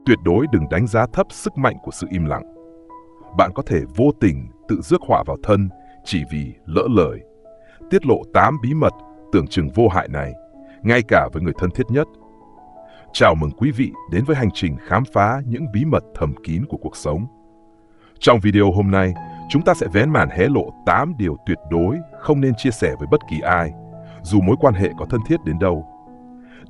Tuyệt đối đừng đánh giá thấp sức mạnh của sự im lặng. Bạn có thể vô tình tự rước họa vào thân chỉ vì lỡ lời, tiết lộ 8 bí mật tưởng chừng vô hại này, ngay cả với người thân thiết nhất. Chào mừng quý vị đến với hành trình khám phá những bí mật thầm kín của cuộc sống. Trong video hôm nay, chúng ta sẽ vén màn hé lộ 8 điều tuyệt đối không nên chia sẻ với bất kỳ ai, dù mối quan hệ có thân thiết đến đâu.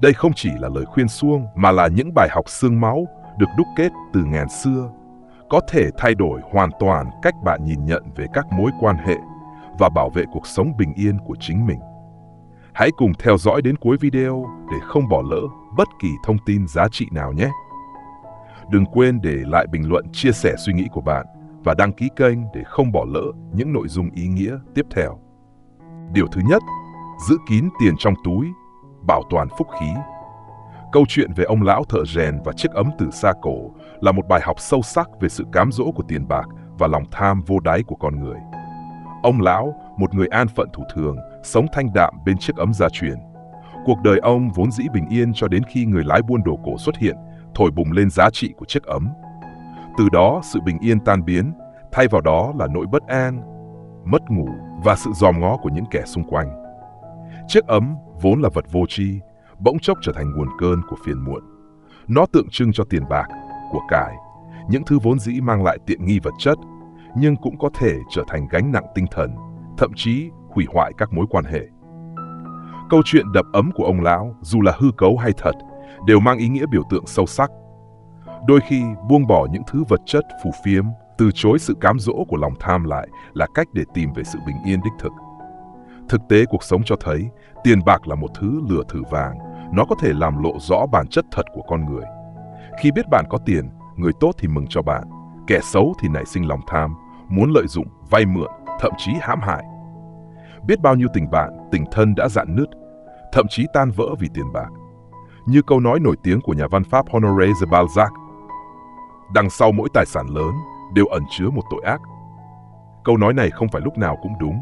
Đây không chỉ là lời khuyên suông mà là những bài học xương máu được đúc kết từ ngàn xưa, có thể thay đổi hoàn toàn cách bạn nhìn nhận về các mối quan hệ và bảo vệ cuộc sống bình yên của chính mình. Hãy cùng theo dõi đến cuối video để không bỏ lỡ bất kỳ thông tin giá trị nào nhé. Đừng quên để lại bình luận chia sẻ suy nghĩ của bạn và đăng ký kênh để không bỏ lỡ những nội dung ý nghĩa tiếp theo. Điều thứ nhất, giữ kín tiền trong túi, bảo toàn phúc khí. Câu chuyện về ông lão thợ rèn và chiếc ấm từ xa cổ là một bài học sâu sắc về sự cám dỗ của tiền bạc và lòng tham vô đáy của con người. Ông lão, một người an phận thủ thường, sống thanh đạm bên chiếc ấm gia truyền. Cuộc đời ông vốn dĩ bình yên cho đến khi người lái buôn đồ cổ xuất hiện, thổi bùng lên giá trị của chiếc ấm. Từ đó, sự bình yên tan biến, thay vào đó là nỗi bất an, mất ngủ và sự dòm ngó của những kẻ xung quanh. Chiếc ấm, vốn là vật vô tri, bỗng chốc trở thành nguồn cơn của phiền muộn. Nó tượng trưng cho tiền bạc, của cải, những thứ vốn dĩ mang lại tiện nghi vật chất, nhưng cũng có thể trở thành gánh nặng tinh thần, thậm chí hủy hoại các mối quan hệ. Câu chuyện đập ấm của ông lão, dù là hư cấu hay thật, đều mang ý nghĩa biểu tượng sâu sắc. Đôi khi, buông bỏ những thứ vật chất phù phiếm, từ chối sự cám dỗ của lòng tham lại là cách để tìm về sự bình yên đích thực. Thực tế cuộc sống cho thấy, tiền bạc là một thứ lửa thử vàng, nó có thể làm lộ rõ bản chất thật của con người. Khi biết bạn có tiền, người tốt thì mừng cho bạn, kẻ xấu thì nảy sinh lòng tham, muốn lợi dụng, vay mượn, thậm chí hãm hại. Biết bao nhiêu tình bạn, tình thân đã rạn nứt, thậm chí tan vỡ vì tiền bạc. Như câu nói nổi tiếng của nhà văn Pháp Honoré de Balzac, đằng sau mỗi tài sản lớn đều ẩn chứa một tội ác. Câu nói này không phải lúc nào cũng đúng,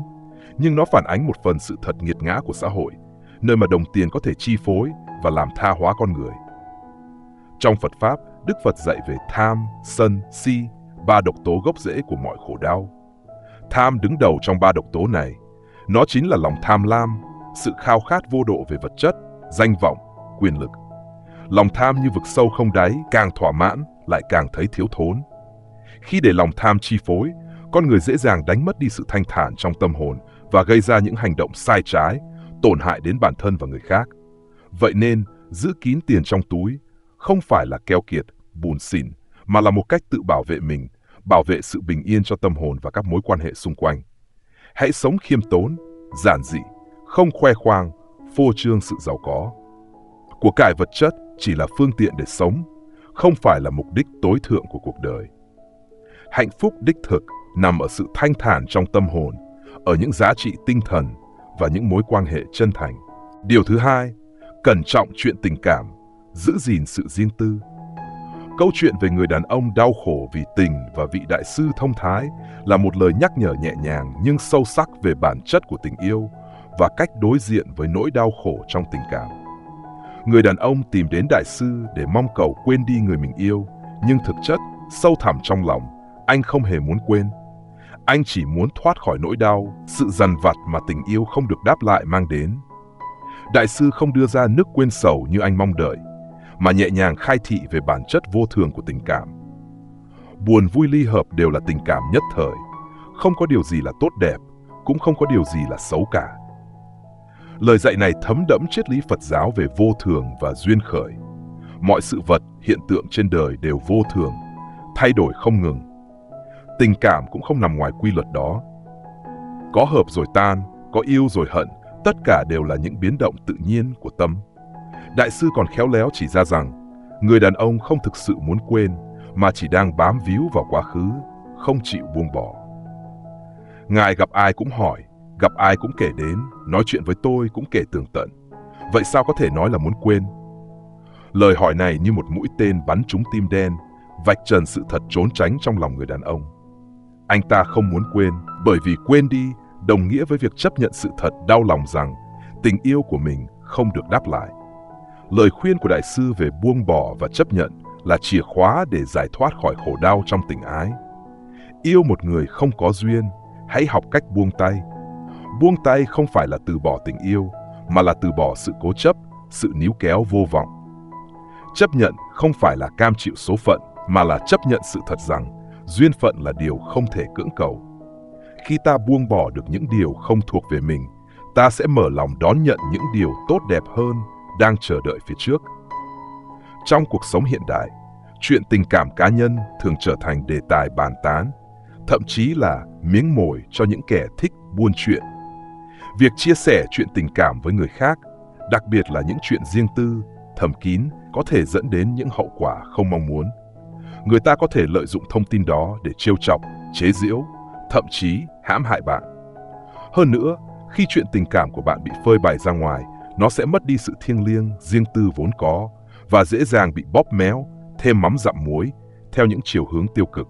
nhưng nó phản ánh một phần sự thật nghiệt ngã của xã hội, nơi mà đồng tiền có thể chi phối và làm tha hóa con người. Trong Phật Pháp, Đức Phật dạy về tham, sân, si, 3 độc tố gốc rễ của mọi khổ đau. Tham đứng đầu trong 3 độc tố này. Nó chính là lòng tham lam, sự khao khát vô độ về vật chất, danh vọng, quyền lực. Lòng tham như vực sâu không đáy, càng thỏa mãn lại càng thấy thiếu thốn. Khi để lòng tham chi phối, con người dễ dàng đánh mất đi sự thanh thản trong tâm hồn và gây ra những hành động sai trái, tổn hại đến bản thân và người khác. Vậy nên, giữ kín tiền trong túi không phải là keo kiệt, bủn xỉn, mà là một cách tự bảo vệ mình, bảo vệ sự bình yên cho tâm hồn và các mối quan hệ xung quanh. Hãy sống khiêm tốn, giản dị, không khoe khoang, phô trương sự giàu có. Của cải vật chất chỉ là phương tiện để sống, không phải là mục đích tối thượng của cuộc đời. Hạnh phúc đích thực nằm ở sự thanh thản trong tâm hồn, ở những giá trị tinh thần và những mối quan hệ chân thành. Điều thứ hai, cẩn trọng chuyện tình cảm, giữ gìn sự riêng tư. Câu chuyện về người đàn ông đau khổ vì tình và vị đại sư thông thái là một lời nhắc nhở nhẹ nhàng nhưng sâu sắc về bản chất của tình yêu và cách đối diện với nỗi đau khổ trong tình cảm. Người đàn ông tìm đến đại sư để mong cầu quên đi người mình yêu, nhưng thực chất, sâu thẳm trong lòng, anh không hề muốn quên. Anh chỉ muốn thoát khỏi nỗi đau, sự dằn vặt mà tình yêu không được đáp lại mang đến. Đại sư không đưa ra nước quên sầu như anh mong đợi, mà nhẹ nhàng khai thị về bản chất vô thường của tình cảm. Buồn vui ly hợp đều là tình cảm nhất thời, không có điều gì là tốt đẹp, cũng không có điều gì là xấu cả. Lời dạy này thấm đẫm triết lý Phật giáo về vô thường và duyên khởi. Mọi sự vật, hiện tượng trên đời đều vô thường, thay đổi không ngừng. Tình cảm cũng không nằm ngoài quy luật đó. Có hợp rồi tan, có yêu rồi hận, tất cả đều là những biến động tự nhiên của tâm. Đại sư còn khéo léo chỉ ra rằng, người đàn ông không thực sự muốn quên, mà chỉ đang bám víu vào quá khứ, không chịu buông bỏ. Ngài gặp ai cũng hỏi, gặp ai cũng kể đến, nói chuyện với tôi cũng kể tường tận. Vậy sao có thể nói là muốn quên? Lời hỏi này như một mũi tên bắn trúng tim đen, vạch trần sự thật trốn tránh trong lòng người đàn ông. Anh ta không muốn quên, bởi vì quên đi đồng nghĩa với việc chấp nhận sự thật đau lòng rằng tình yêu của mình không được đáp lại. Lời khuyên của đại sư về buông bỏ và chấp nhận là chìa khóa để giải thoát khỏi khổ đau trong tình ái. Yêu một người không có duyên, hãy học cách buông tay. Buông tay không phải là từ bỏ tình yêu, mà là từ bỏ sự cố chấp, sự níu kéo vô vọng. Chấp nhận không phải là cam chịu số phận, mà là chấp nhận sự thật rằng duyên phận là điều không thể cưỡng cầu. Khi ta buông bỏ được những điều không thuộc về mình, ta sẽ mở lòng đón nhận những điều tốt đẹp hơn đang chờ đợi phía trước. Trong cuộc sống hiện đại, chuyện tình cảm cá nhân thường trở thành đề tài bàn tán, thậm chí là miếng mồi cho những kẻ thích buôn chuyện. Việc chia sẻ chuyện tình cảm với người khác, đặc biệt là những chuyện riêng tư, thầm kín, có thể dẫn đến những hậu quả không mong muốn. Người ta có thể lợi dụng thông tin đó để trêu chọc, chế giễu, thậm chí hãm hại bạn. Hơn nữa, khi chuyện tình cảm của bạn bị phơi bày ra ngoài, nó sẽ mất đi sự thiêng liêng, riêng tư vốn có và dễ dàng bị bóp méo, thêm mắm dặm muối theo những chiều hướng tiêu cực.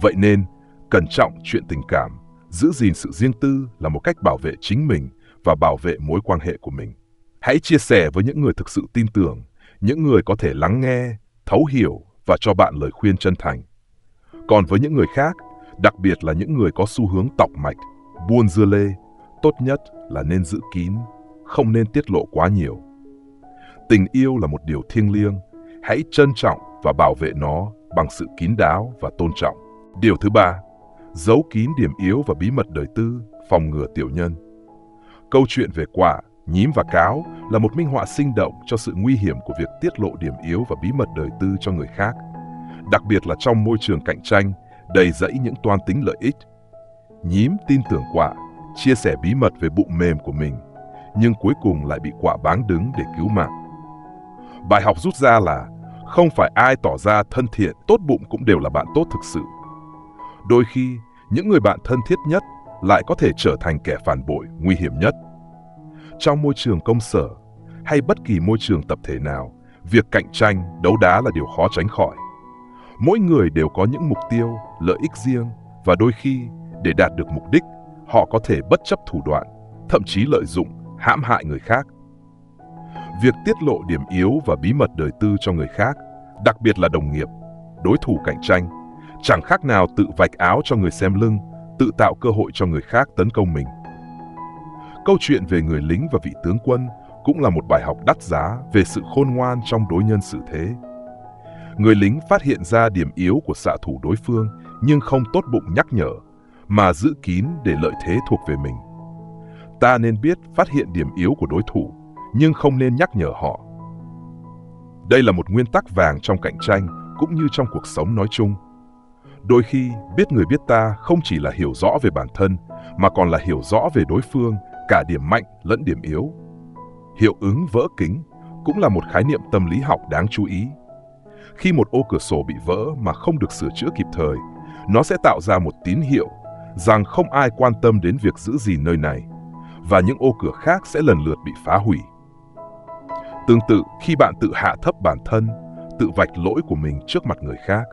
Vậy nên, cẩn trọng chuyện tình cảm, giữ gìn sự riêng tư là một cách bảo vệ chính mình và bảo vệ mối quan hệ của mình. Hãy chia sẻ với những người thực sự tin tưởng, những người có thể lắng nghe, thấu hiểu và cho bạn lời khuyên chân thành. Còn với những người khác, đặc biệt là những người có xu hướng tọc mạch, buôn dưa lê, tốt nhất là nên giữ kín, không nên tiết lộ quá nhiều. Tình yêu là một điều thiêng liêng, hãy trân trọng và bảo vệ nó bằng sự kín đáo và tôn trọng. Điều thứ ba, giấu kín điểm yếu và bí mật đời tư, phòng ngừa tiểu nhân. Câu chuyện về quả, nhím và cáo là một minh họa sinh động cho sự nguy hiểm của việc tiết lộ điểm yếu và bí mật đời tư cho người khác, đặc biệt là trong môi trường cạnh tranh đầy rẫy những toan tính lợi ích. Nhím tin tưởng quả, chia sẻ bí mật về bụng mềm của mình, nhưng cuối cùng lại bị quả báng đứng để cứu mạng. Bài học rút ra là không phải ai tỏ ra thân thiện, tốt bụng cũng đều là bạn tốt thực sự. Đôi khi, những người bạn thân thiết nhất lại có thể trở thành kẻ phản bội nguy hiểm nhất. Trong môi trường công sở hay bất kỳ môi trường tập thể nào, việc cạnh tranh, đấu đá là điều khó tránh khỏi. Mỗi người đều có những mục tiêu, lợi ích riêng và đôi khi, để đạt được mục đích, họ có thể bất chấp thủ đoạn, thậm chí lợi dụng, hãm hại người khác. Việc tiết lộ điểm yếu và bí mật đời tư cho người khác, đặc biệt là đồng nghiệp, đối thủ cạnh tranh, chẳng khác nào tự vạch áo cho người xem lưng, tự tạo cơ hội cho người khác tấn công mình. Câu chuyện về người lính và vị tướng quân cũng là một bài học đắt giá về sự khôn ngoan trong đối nhân xử thế. Người lính phát hiện ra điểm yếu của xạ thủ đối phương nhưng không tốt bụng nhắc nhở, mà giữ kín để lợi thế thuộc về mình. Ta nên biết phát hiện điểm yếu của đối thủ, nhưng không nên nhắc nhở họ. Đây là một nguyên tắc vàng trong cạnh tranh cũng như trong cuộc sống nói chung. Đôi khi, biết người biết ta không chỉ là hiểu rõ về bản thân, mà còn là hiểu rõ về đối phương, cả điểm mạnh lẫn điểm yếu. Hiệu ứng vỡ kính cũng là một khái niệm tâm lý học đáng chú ý. Khi một ô cửa sổ bị vỡ mà không được sửa chữa kịp thời, nó sẽ tạo ra một tín hiệu rằng không ai quan tâm đến việc giữ gìn nơi này, và những ô cửa khác sẽ lần lượt bị phá hủy. Tương tự, khi bạn tự hạ thấp bản thân, tự vạch lỗi của mình trước mặt người khác,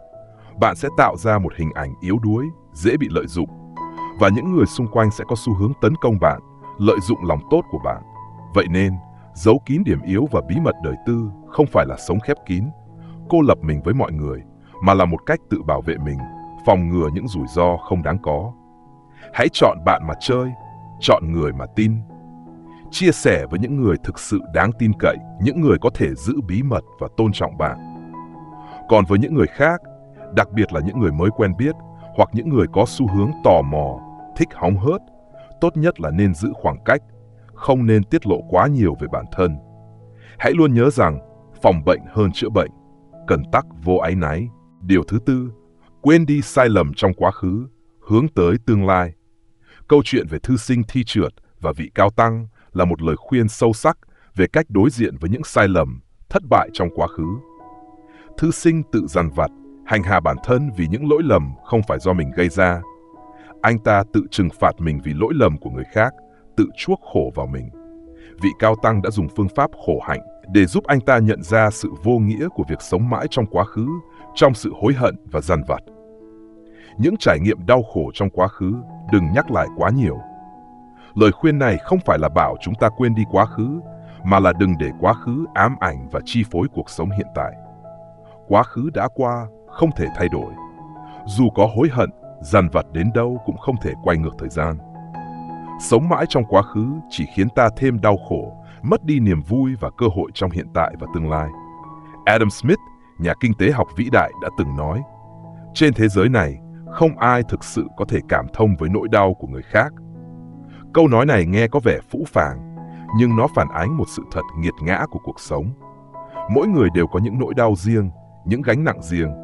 bạn sẽ tạo ra một hình ảnh yếu đuối, dễ bị lợi dụng, và những người xung quanh sẽ có xu hướng tấn công bạn, lợi dụng lòng tốt của bạn. Vậy nên, giấu kín điểm yếu và bí mật đời tư không phải là sống khép kín, cô lập mình với mọi người, mà là một cách tự bảo vệ mình, phòng ngừa những rủi ro không đáng có. Hãy chọn bạn mà chơi, chọn người mà tin. Chia sẻ với những người thực sự đáng tin cậy, những người có thể giữ bí mật và tôn trọng bạn. Còn với những người khác, đặc biệt là những người mới quen biết hoặc những người có xu hướng tò mò, thích hóng hớt, tốt nhất là nên giữ khoảng cách, không nên tiết lộ quá nhiều về bản thân. Hãy luôn nhớ rằng, phòng bệnh hơn chữa bệnh, cần tắc vô áy náy. Điều thứ tư, quên đi sai lầm trong quá khứ, hướng tới tương lai. Câu chuyện về thư sinh thi trượt và vị cao tăng là một lời khuyên sâu sắc về cách đối diện với những sai lầm, thất bại trong quá khứ. Thư sinh tự dằn vặt, hành hạ bản thân vì những lỗi lầm không phải do mình gây ra. Anh ta tự trừng phạt mình vì lỗi lầm của người khác, tự chuốc khổ vào mình. Vị cao tăng đã dùng phương pháp khổ hạnh để giúp anh ta nhận ra sự vô nghĩa của việc sống mãi trong quá khứ, trong sự hối hận và dằn vặt. Những trải nghiệm đau khổ trong quá khứ đừng nhắc lại quá nhiều. Lời khuyên này không phải là bảo chúng ta quên đi quá khứ, mà là đừng để quá khứ ám ảnh và chi phối cuộc sống hiện tại. quá khứ đã qua không thể thay đổi. Dù có hối hận, dằn vặt đến đâu cũng không thể quay ngược thời gian. Sống mãi trong quá khứ chỉ khiến ta thêm đau khổ, mất đi niềm vui và cơ hội trong hiện tại và tương lai. Adam Smith, nhà kinh tế học vĩ đại đã từng nói, trên thế giới này, không ai thực sự có thể cảm thông với nỗi đau của người khác. Câu nói này nghe có vẻ phũ phàng, nhưng nó phản ánh một sự thật nghiệt ngã của cuộc sống. Mỗi người đều có những nỗi đau riêng, những gánh nặng riêng.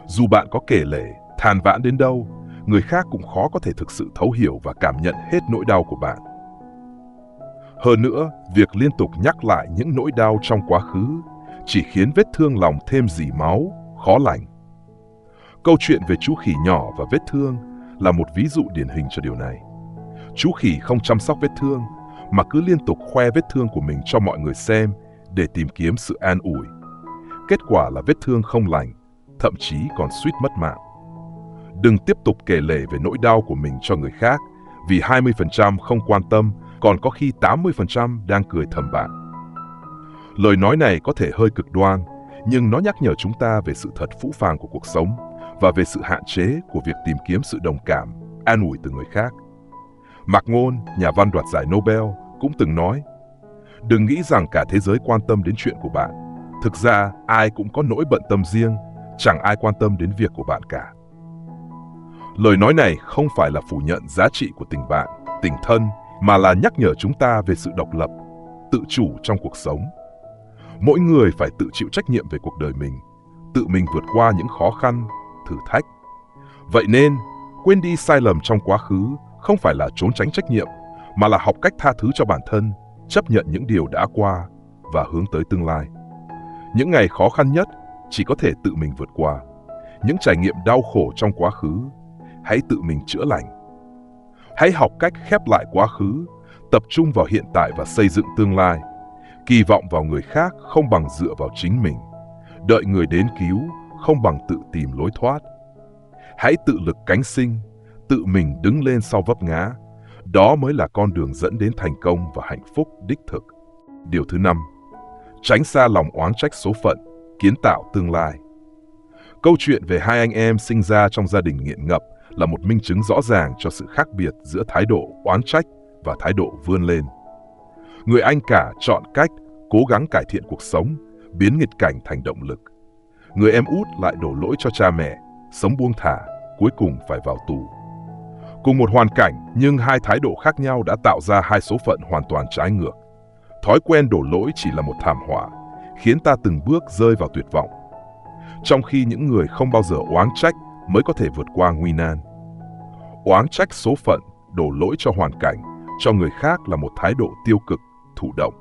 Dù bạn có kể lể, than vãn đến đâu, người khác cũng khó có thể thực sự thấu hiểu và cảm nhận hết nỗi đau của bạn. Hơn nữa, việc liên tục nhắc lại những nỗi đau trong quá khứ chỉ khiến vết thương lòng thêm rỉ máu, khó lành. Câu chuyện về chú khỉ nhỏ và vết thương là một ví dụ điển hình cho điều này. Chú khỉ không chăm sóc vết thương, mà cứ liên tục khoe vết thương của mình cho mọi người xem để tìm kiếm sự an ủi. Kết quả là vết thương không lành, thậm chí còn suýt mất mạng. Đừng tiếp tục kể lể về nỗi đau của mình cho người khác, vì 20% không quan tâm, còn có khi 80% đang cười thầm bạn. Lời nói này có thể hơi cực đoan, nhưng nó nhắc nhở chúng ta về sự thật phũ phàng của cuộc sống và về sự hạn chế của việc tìm kiếm sự đồng cảm, an ủi từ người khác. Mạc Ngôn, nhà văn đoạt giải Nobel, cũng từng nói, đừng nghĩ rằng cả thế giới quan tâm đến chuyện của bạn. Thực ra, ai cũng có nỗi bận tâm riêng, chẳng ai quan tâm đến việc của bạn cả. Lời nói này không phải là phủ nhận giá trị của tình bạn, tình thân, mà là nhắc nhở chúng ta về sự độc lập, tự chủ trong cuộc sống. Mỗi người phải tự chịu trách nhiệm về cuộc đời mình, tự mình vượt qua những khó khăn, thử thách. Vậy nên, quên đi sai lầm trong quá khứ không phải là trốn tránh trách nhiệm, mà là học cách tha thứ cho bản thân, chấp nhận những điều đã qua và hướng tới tương lai. Những ngày khó khăn nhất chỉ có thể tự mình vượt qua. Những trải nghiệm đau khổ trong quá khứ, hãy tự mình chữa lành. Hãy học cách khép lại quá khứ, tập trung vào hiện tại và xây dựng tương lai. Kỳ vọng vào người khác không bằng dựa vào chính mình. Đợi người đến cứu không bằng tự tìm lối thoát. Hãy tự lực cánh sinh, tự mình đứng lên sau vấp ngã. Đó mới là con đường dẫn đến thành công và hạnh phúc đích thực. Điều thứ 5. Tránh xa lòng oán trách số phận, kiến tạo tương lai. Câu chuyện về hai anh em sinh ra trong gia đình nghiện ngập là một minh chứng rõ ràng cho sự khác biệt giữa thái độ oán trách và thái độ vươn lên. Người anh cả chọn cách cố gắng cải thiện cuộc sống, biến nghịch cảnh thành động lực. Người em út lại đổ lỗi cho cha mẹ, sống buông thả, cuối cùng phải vào tù. Cùng một hoàn cảnh nhưng hai thái độ khác nhau đã tạo ra hai số phận hoàn toàn trái ngược. Thói quen đổ lỗi chỉ là một thảm họa, khiến ta từng bước rơi vào tuyệt vọng. Trong khi những người không bao giờ oán trách mới có thể vượt qua nguy nan. Oán trách số phận, đổ lỗi cho hoàn cảnh, cho người khác là một thái độ tiêu cực, thụ động.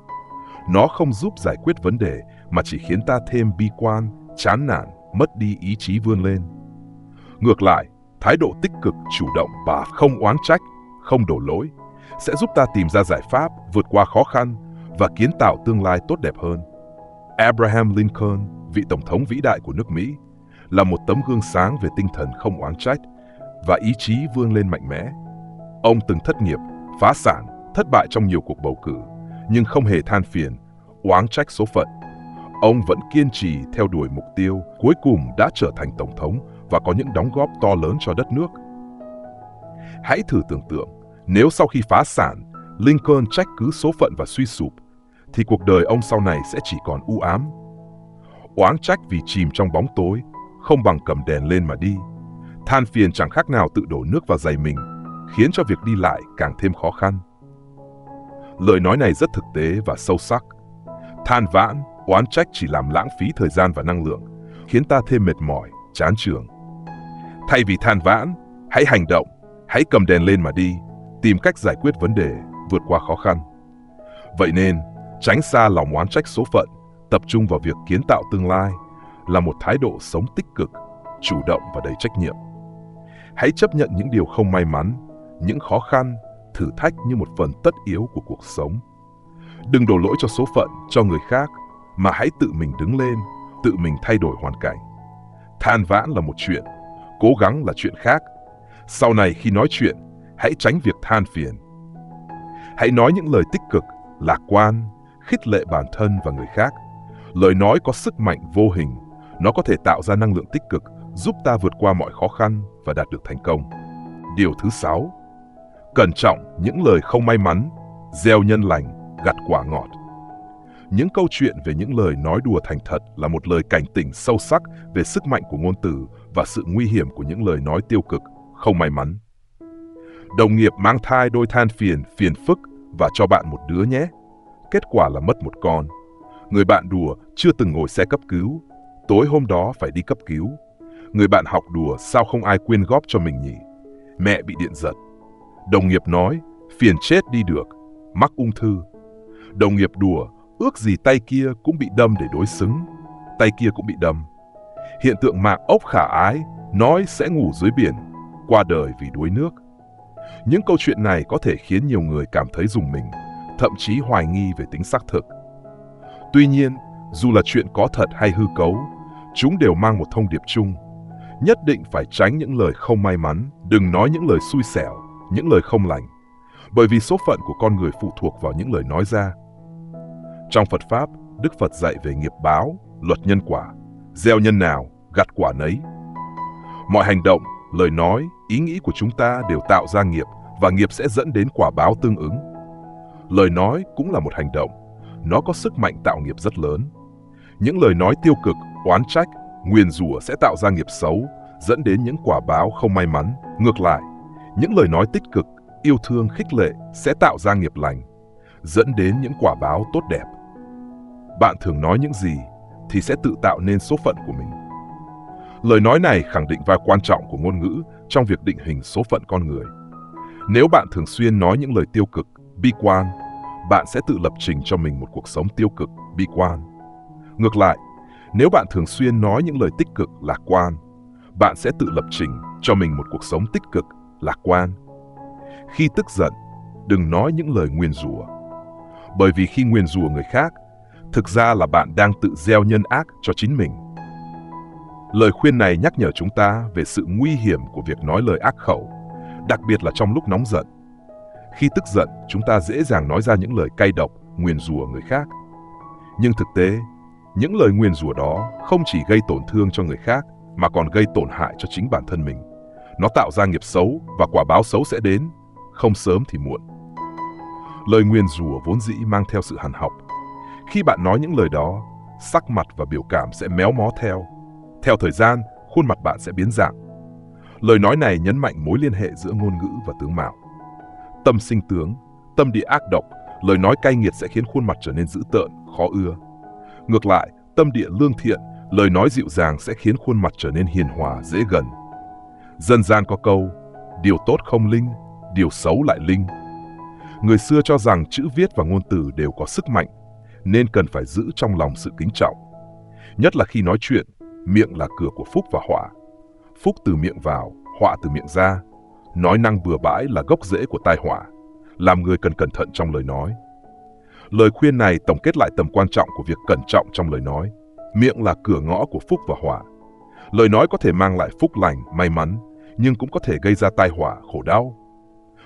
Nó không giúp giải quyết vấn đề mà chỉ khiến ta thêm bi quan, chán nản, mất đi ý chí vươn lên. Ngược lại, thái độ tích cực, chủ động và không oán trách, không đổ lỗi sẽ giúp ta tìm ra giải pháp, vượt qua khó khăn và kiến tạo tương lai tốt đẹp hơn. Abraham Lincoln, vị tổng thống vĩ đại của nước Mỹ, là một tấm gương sáng về tinh thần không oán trách và ý chí vươn lên mạnh mẽ. Ông từng thất nghiệp, phá sản, thất bại trong nhiều cuộc bầu cử, nhưng không hề than phiền, oán trách số phận. Ông vẫn kiên trì theo đuổi mục tiêu, cuối cùng đã trở thành tổng thống và có những đóng góp to lớn cho đất nước. Hãy thử tưởng tượng, nếu sau khi phá sản, Lincoln trách cứ số phận và suy sụp, thì cuộc đời ông sau này sẽ chỉ còn u ám. Oán trách vì chìm trong bóng tối, không bằng cầm đèn lên mà đi. Than phiền chẳng khác nào tự đổ nước vào giày mình, khiến cho việc đi lại càng thêm khó khăn. Lời nói này rất thực tế và sâu sắc. Than vãn, oán trách chỉ làm lãng phí thời gian và năng lượng, khiến ta thêm mệt mỏi, chán chường. Thay vì than vãn, hãy hành động, hãy cầm đèn lên mà đi, tìm cách giải quyết vấn đề, vượt qua khó khăn. Vậy nên, tránh xa lòng oán trách số phận, tập trung vào việc kiến tạo tương lai là một thái độ sống tích cực, chủ động và đầy trách nhiệm. Hãy chấp nhận những điều không may mắn, những khó khăn, thử thách như một phần tất yếu của cuộc sống. Đừng đổ lỗi cho số phận, cho người khác, mà hãy tự mình đứng lên, tự mình thay đổi hoàn cảnh. Than vãn là một chuyện, cố gắng là chuyện khác. Sau này khi nói chuyện, hãy tránh việc than phiền. Hãy nói những lời tích cực, lạc quan, khích lệ bản thân và người khác. Lời nói có sức mạnh vô hình, Nó có thể tạo ra năng lượng tích cực, giúp ta vượt qua mọi khó khăn và đạt được thành công. Điều thứ 6. Cẩn trọng những lời không may mắn, gieo nhân lành, gặt quả ngọt. Những câu chuyện về những lời nói đùa thành thật là một lời cảnh tỉnh sâu sắc về sức mạnh của ngôn từ và sự nguy hiểm của những lời nói tiêu cực, không may mắn. Đồng nghiệp mang thai đôi than phiền phức và cho bạn một đứa nhé. Kết quả là mất một con. Người bạn đùa chưa từng ngồi xe cấp cứu, tối hôm đó phải đi cấp cứu. Người bạn học đùa sao không ai quyên góp cho mình nhỉ? Mẹ bị điện giật. Đồng nghiệp nói phiền chết đi được, mắc ung thư. Đồng nghiệp đùa ước gì tay kia cũng bị đâm để đối xứng. Tay kia cũng bị đâm. Hiện tượng mạng ốc khả ái nói sẽ ngủ dưới biển, qua đời vì đuối nước. Những câu chuyện này có thể khiến nhiều người cảm thấy rùng mình, thậm chí hoài nghi về tính xác thực. Tuy nhiên, dù là chuyện có thật hay hư cấu, chúng đều mang một thông điệp chung. Nhất định phải tránh những lời không may mắn, đừng nói những lời xui xẻo, những lời không lành, bởi vì số phận của con người phụ thuộc vào những lời nói ra. Trong Phật Pháp, Đức Phật dạy về nghiệp báo, luật nhân quả, gieo nhân nào, gặt quả nấy. Mọi hành động, lời nói, ý nghĩ của chúng ta đều tạo ra nghiệp và nghiệp sẽ dẫn đến quả báo tương ứng. Lời nói cũng là một hành động, nó có sức mạnh tạo nghiệp rất lớn. Những lời nói tiêu cực, oán trách, nguyền rủa sẽ tạo ra nghiệp xấu, dẫn đến những quả báo không may mắn. Ngược lại, những lời nói tích cực, yêu thương, khích lệ sẽ tạo ra nghiệp lành, dẫn đến những quả báo tốt đẹp. Bạn thường nói những gì thì sẽ tự tạo nên số phận của mình. Lời nói này khẳng định vai quan trọng của ngôn ngữ trong việc định hình số phận con người. Nếu bạn thường xuyên nói những lời tiêu cực, bi quan, bạn sẽ tự lập trình cho mình một cuộc sống tiêu cực, bi quan. Ngược lại, nếu bạn thường xuyên nói những lời tích cực, lạc quan, bạn sẽ tự lập trình cho mình một cuộc sống tích cực, lạc quan. Khi tức giận, đừng nói những lời nguyền rủa. Bởi vì khi nguyền rủa người khác, thực ra là bạn đang tự gieo nhân ác cho chính mình. Lời khuyên này nhắc nhở chúng ta về sự nguy hiểm của việc nói lời ác khẩu, đặc biệt là trong lúc nóng giận. Khi tức giận, chúng ta dễ dàng nói ra những lời cay độc, nguyền rủa người khác. Nhưng thực tế, những lời nguyền rủa đó không chỉ gây tổn thương cho người khác mà còn gây tổn hại cho chính bản thân mình. Nó tạo ra nghiệp xấu và quả báo xấu sẽ đến, không sớm thì muộn. Lời nguyền rủa vốn dĩ mang theo sự hằn học. Khi bạn nói những lời đó, sắc mặt và biểu cảm sẽ méo mó theo. Theo thời gian, khuôn mặt bạn sẽ biến dạng. Lời nói này nhấn mạnh mối liên hệ giữa ngôn ngữ và tướng mạo. Tâm sinh tướng, tâm địa ác độc, lời nói cay nghiệt sẽ khiến khuôn mặt trở nên dữ tợn, khó ưa. Ngược lại, tâm địa lương thiện, lời nói dịu dàng sẽ khiến khuôn mặt trở nên hiền hòa, dễ gần. Dân gian có câu, điều tốt không linh, điều xấu lại linh. Người xưa cho rằng chữ viết và ngôn từ đều có sức mạnh, nên cần phải giữ trong lòng sự kính trọng. Nhất là khi nói chuyện, miệng là cửa của phúc và họa. Phúc từ miệng vào, họa từ miệng ra. Nói năng bừa bãi là gốc rễ của tai họa, làm người cần cẩn thận trong lời nói. Lời khuyên này tổng kết lại tầm quan trọng của việc cẩn trọng trong lời nói. Miệng là cửa ngõ của phúc và họa. Lời nói có thể mang lại phúc lành, may mắn, nhưng cũng có thể gây ra tai họa, khổ đau.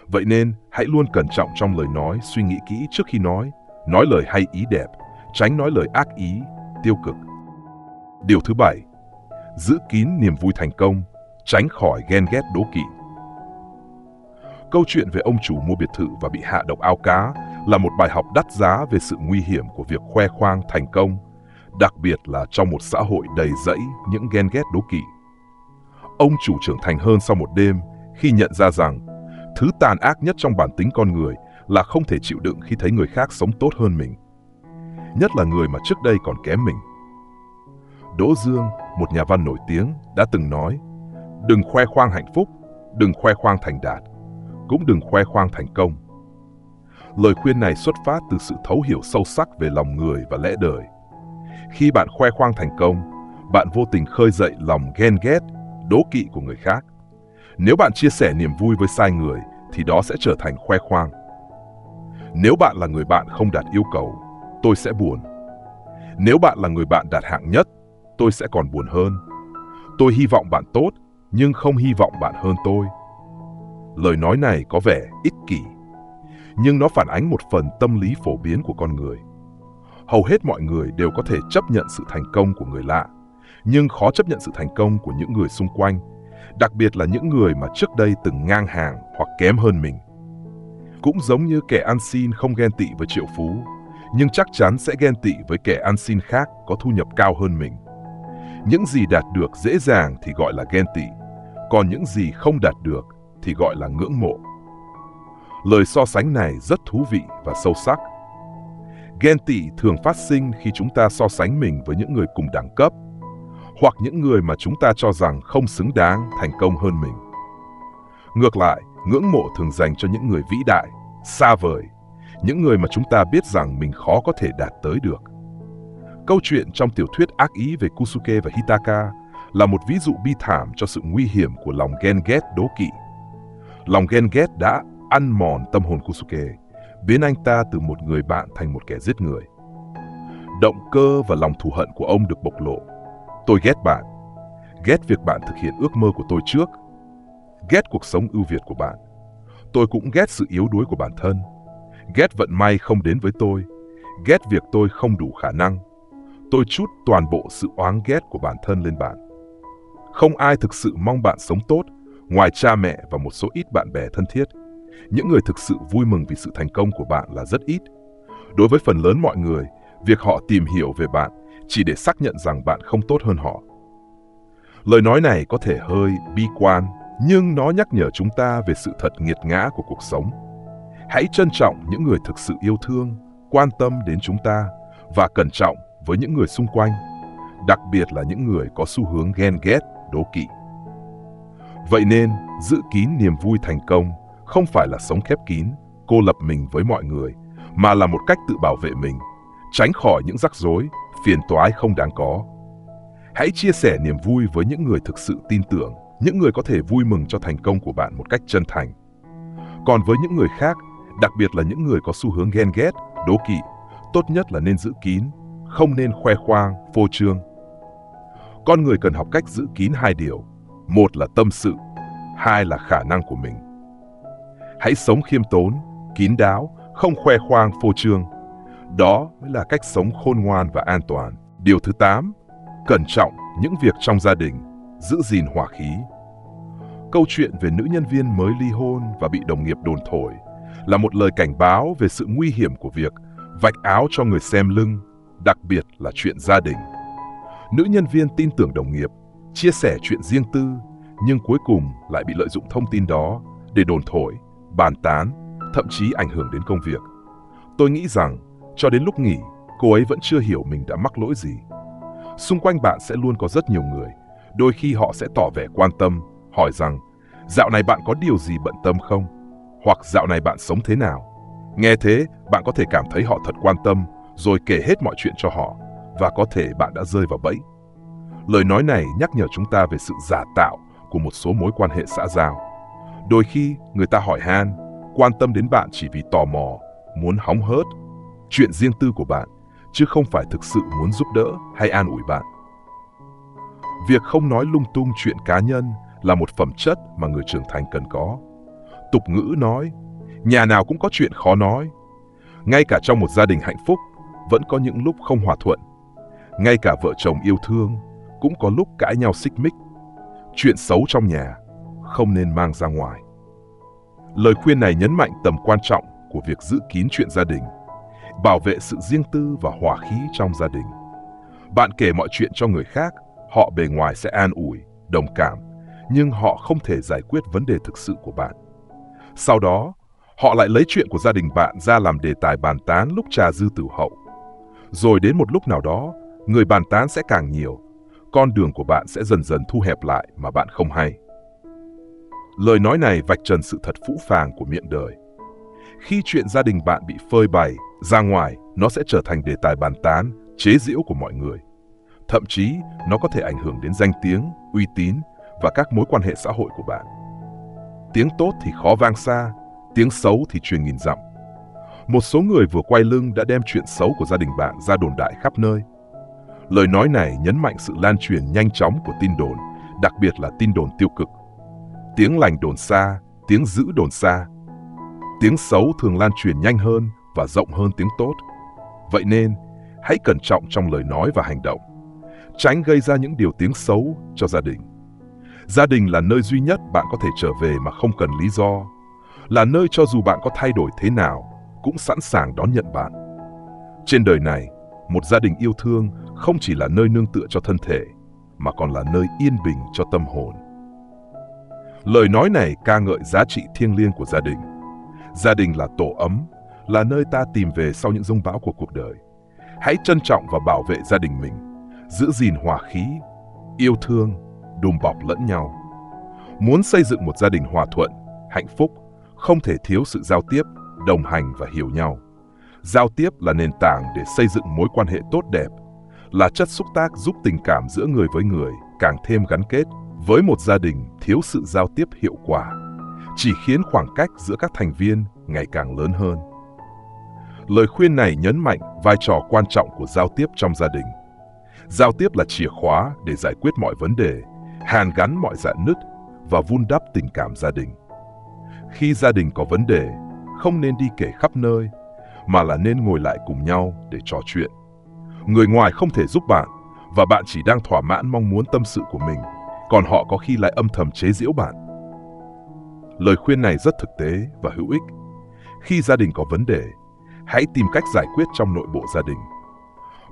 Vậy nên, hãy luôn cẩn trọng trong lời nói, suy nghĩ kỹ trước khi nói lời hay ý đẹp, tránh nói lời ác ý, tiêu cực. Điều thứ 7. Giữ kín niềm vui thành công, tránh khỏi ghen ghét đố kỵ. Câu chuyện về ông chủ mua biệt thự và bị hạ độc ao cá là một bài học đắt giá về sự nguy hiểm của việc khoe khoang thành công, đặc biệt là trong một xã hội đầy rẫy những ghen ghét đố kỵ. Ông chủ trưởng thành hơn sau một đêm khi nhận ra rằng thứ tàn ác nhất trong bản tính con người là không thể chịu đựng khi thấy người khác sống tốt hơn mình, nhất là người mà trước đây còn kém mình. Đỗ Dương, một nhà văn nổi tiếng, đã từng nói, đừng khoe khoang hạnh phúc, đừng khoe khoang thành đạt, cũng đừng khoe khoang thành công. Lời khuyên này xuất phát từ sự thấu hiểu sâu sắc về lòng người và lẽ đời. Khi bạn khoe khoang thành công, bạn vô tình khơi dậy lòng ghen ghét, đố kỵ của người khác. Nếu bạn chia sẻ niềm vui với sai người, thì đó sẽ trở thành khoe khoang. Nếu bạn là người bạn không đạt yêu cầu, tôi sẽ buồn. Nếu bạn là người bạn đạt hạng nhất, tôi sẽ còn buồn hơn. Tôi hy vọng bạn tốt, nhưng không hy vọng bạn hơn tôi. Lời nói này có vẻ ích kỷ, nhưng nó phản ánh một phần tâm lý phổ biến của con người. Hầu hết mọi người đều có thể chấp nhận sự thành công của người lạ, nhưng khó chấp nhận sự thành công của những người xung quanh, đặc biệt là những người mà trước đây từng ngang hàng hoặc kém hơn mình. Cũng giống như kẻ ăn xin không ghen tị với triệu phú, nhưng chắc chắn sẽ ghen tị với kẻ ăn xin khác có thu nhập cao hơn mình. Những gì đạt được dễ dàng thì gọi là ghen tị, còn những gì không đạt được thì gọi là ngưỡng mộ. Lời so sánh này rất thú vị và sâu sắc. Ghen tị thường phát sinh khi chúng ta so sánh mình với những người cùng đẳng cấp, hoặc những người mà chúng ta cho rằng không xứng đáng thành công hơn mình. Ngược lại, ngưỡng mộ thường dành cho những người vĩ đại, xa vời, những người mà chúng ta biết rằng mình khó có thể đạt tới được. Câu chuyện trong tiểu thuyết ác ý về Kusuke và Hitaka là một ví dụ bi thảm cho sự nguy hiểm của lòng ghen ghét đố kỵ. Lòng ghen ghét đã ăn mòn tâm hồn Kusuke, biến anh ta từ một người bạn thành một kẻ giết người. Động cơ và lòng thù hận của ông được bộc lộ. Tôi ghét bạn. Ghét việc bạn thực hiện ước mơ của tôi trước. Ghét cuộc sống ưu việt của bạn. Tôi cũng ghét sự yếu đuối của bản thân. Ghét vận may không đến với tôi. Ghét việc tôi không đủ khả năng. Tôi trút toàn bộ sự oán ghét của bản thân lên bạn. Không ai thực sự mong bạn sống tốt, ngoài cha mẹ và một số ít bạn bè thân thiết. Những người thực sự vui mừng vì sự thành công của bạn là rất ít. Đối với phần lớn mọi người, việc họ tìm hiểu về bạn chỉ để xác nhận rằng bạn không tốt hơn họ. Lời nói này có thể hơi bi quan, nhưng nó nhắc nhở chúng ta về sự thật nghiệt ngã của cuộc sống. Hãy trân trọng những người thực sự yêu thương, quan tâm đến chúng ta và cẩn trọng với những người xung quanh, đặc biệt là những người có xu hướng ghen ghét, đố kỵ. Vậy nên, giữ kín niềm vui thành công không phải là sống khép kín, cô lập mình với mọi người, mà là một cách tự bảo vệ mình, tránh khỏi những rắc rối, phiền toái không đáng có. Hãy chia sẻ niềm vui với những người thực sự tin tưởng, những người có thể vui mừng cho thành công của bạn một cách chân thành. Còn với những người khác, đặc biệt là những người có xu hướng ghen ghét, đố kỵ, tốt nhất là nên giữ kín, không nên khoe khoang, phô trương. Con người cần học cách giữ kín hai điều. Một là tâm sự, hai là khả năng của mình. Hãy sống khiêm tốn, kín đáo, không khoe khoang, phô trương. Đó mới là cách sống khôn ngoan và an toàn. Điều thứ 8, cẩn trọng những việc trong gia đình, giữ gìn hòa khí. Câu chuyện về nữ nhân viên mới ly hôn và bị đồng nghiệp đồn thổi là một lời cảnh báo về sự nguy hiểm của việc vạch áo cho người xem lưng, đặc biệt là chuyện gia đình. Nữ nhân viên tin tưởng đồng nghiệp, chia sẻ chuyện riêng tư, nhưng cuối cùng lại bị lợi dụng thông tin đó để đồn thổi, bàn tán, thậm chí ảnh hưởng đến công việc. Tôi nghĩ rằng, cho đến lúc nghỉ, cô ấy vẫn chưa hiểu mình đã mắc lỗi gì. Xung quanh bạn sẽ luôn có rất nhiều người, đôi khi họ sẽ tỏ vẻ quan tâm, hỏi rằng, dạo này bạn có điều gì bận tâm không? Hoặc dạo này bạn sống thế nào? Nghe thế, bạn có thể cảm thấy họ thật quan tâm, rồi kể hết mọi chuyện cho họ, và có thể bạn đã rơi vào bẫy. Lời nói này nhắc nhở chúng ta về sự giả tạo của một số mối quan hệ xã giao. Đôi khi, người ta hỏi han, quan tâm đến bạn chỉ vì tò mò, muốn hóng hớt chuyện riêng tư của bạn, chứ không phải thực sự muốn giúp đỡ hay an ủi bạn. Việc không nói lung tung chuyện cá nhân là một phẩm chất mà người trưởng thành cần có. Tục ngữ nói, nhà nào cũng có chuyện khó nói. Ngay cả trong một gia đình hạnh phúc, vẫn có những lúc không hòa thuận. Ngay cả vợ chồng yêu thương, cũng có lúc cãi nhau xích mích. Chuyện xấu trong nhà, không nên mang ra ngoài. Lời khuyên này nhấn mạnh tầm quan trọng của việc giữ kín chuyện gia đình, bảo vệ sự riêng tư và hòa khí trong gia đình. Bạn kể mọi chuyện cho người khác, họ bề ngoài sẽ an ủi, đồng cảm, nhưng họ không thể giải quyết vấn đề thực sự của bạn. Sau đó, họ lại lấy chuyện của gia đình bạn ra làm đề tài bàn tán lúc trà dư tửu hậu. Rồi đến một lúc nào đó, người bàn tán sẽ càng nhiều, con đường của bạn sẽ dần dần thu hẹp lại mà bạn không hay. Lời nói này vạch trần sự thật phũ phàng của miệng đời. Khi chuyện gia đình bạn bị phơi bày ra ngoài, nó sẽ trở thành đề tài bàn tán, chế giễu của mọi người. Thậm chí, nó có thể ảnh hưởng đến danh tiếng, uy tín và các mối quan hệ xã hội của bạn. Tiếng tốt thì khó vang xa, tiếng xấu thì truyền nghìn dặm. Một số người vừa quay lưng đã đem chuyện xấu của gia đình bạn ra đồn đại khắp nơi. Lời nói này nhấn mạnh sự lan truyền nhanh chóng của tin đồn, đặc biệt là tin đồn tiêu cực. Tiếng lành đồn xa, tiếng dữ đồn xa. Tiếng xấu thường lan truyền nhanh hơn và rộng hơn tiếng tốt. Vậy nên, hãy cẩn trọng trong lời nói và hành động. tránh gây ra những điều tiếng xấu cho gia đình. Gia đình là nơi duy nhất bạn có thể trở về mà không cần lý do, là nơi cho dù bạn có thay đổi thế nào cũng sẵn sàng đón nhận bạn. Trên đời này, một gia đình yêu thương không chỉ là nơi nương tựa cho thân thể, mà còn là nơi yên bình cho tâm hồn. Lời nói này ca ngợi giá trị thiêng liêng của gia đình. Gia đình là tổ ấm, là nơi ta tìm về sau những giông bão của cuộc đời. Hãy trân trọng và bảo vệ gia đình mình, giữ gìn hòa khí, yêu thương, đùm bọc lẫn nhau. Muốn xây dựng một gia đình hòa thuận, hạnh phúc, không thể thiếu sự giao tiếp, đồng hành và hiểu nhau. Giao tiếp là nền tảng để xây dựng mối quan hệ tốt đẹp, là chất xúc tác giúp tình cảm giữa người với người càng thêm gắn kết. Với một gia đình thiếu sự giao tiếp hiệu quả, chỉ khiến khoảng cách giữa các thành viên ngày càng lớn hơn. Lời khuyên này nhấn mạnh vai trò quan trọng của giao tiếp trong gia đình. Giao tiếp là chìa khóa để giải quyết mọi vấn đề, hàn gắn mọi rạn nứt và vun đắp tình cảm gia đình. Khi gia đình có vấn đề, không nên đi kể khắp nơi, mà là nên ngồi lại cùng nhau để trò chuyện. Người ngoài không thể giúp bạn, và bạn chỉ đang thỏa mãn mong muốn tâm sự của mình, còn họ có khi lại âm thầm chế giễu bạn. Lời khuyên này rất thực tế và hữu ích. Khi gia đình có vấn đề, hãy tìm cách giải quyết trong nội bộ gia đình.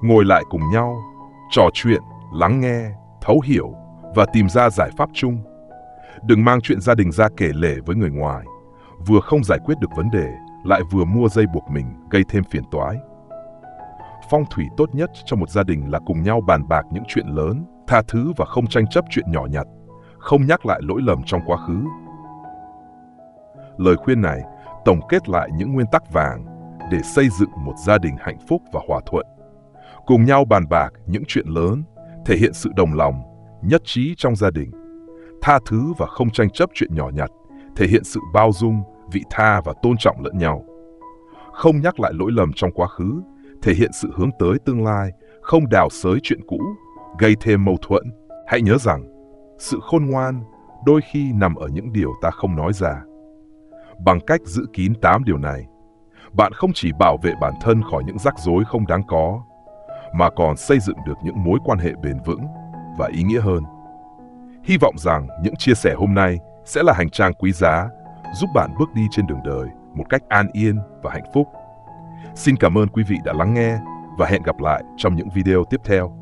Ngồi lại cùng nhau, trò chuyện, lắng nghe, thấu hiểu và tìm ra giải pháp chung. Đừng mang chuyện gia đình ra kể lể với người ngoài, vừa không giải quyết được vấn đề, lại vừa mua dây buộc mình, gây thêm phiền toái. Phong thủy tốt nhất cho một gia đình là cùng nhau bàn bạc những chuyện lớn, tha thứ và không tranh chấp chuyện nhỏ nhặt, không nhắc lại lỗi lầm trong quá khứ. Lời khuyên này tổng kết lại những nguyên tắc vàng để xây dựng một gia đình hạnh phúc và hòa thuận. Cùng nhau bàn bạc những chuyện lớn, thể hiện sự đồng lòng, nhất trí trong gia đình. Tha thứ và không tranh chấp chuyện nhỏ nhặt, thể hiện sự bao dung, vị tha và tôn trọng lẫn nhau. Không nhắc lại lỗi lầm trong quá khứ, thể hiện sự hướng tới tương lai, không đào xới chuyện cũ, gây thêm mâu thuẫn. Hãy nhớ rằng, sự khôn ngoan đôi khi nằm ở những điều ta không nói ra. Bằng cách giữ kín 8 điều này, bạn không chỉ bảo vệ bản thân khỏi những rắc rối không đáng có, mà còn xây dựng được những mối quan hệ bền vững và ý nghĩa hơn. Hy vọng rằng những chia sẻ hôm nay sẽ là hành trang quý giá, giúp bạn bước đi trên đường đời một cách an yên và hạnh phúc. Xin cảm ơn quý vị đã lắng nghe và hẹn gặp lại trong những video tiếp theo.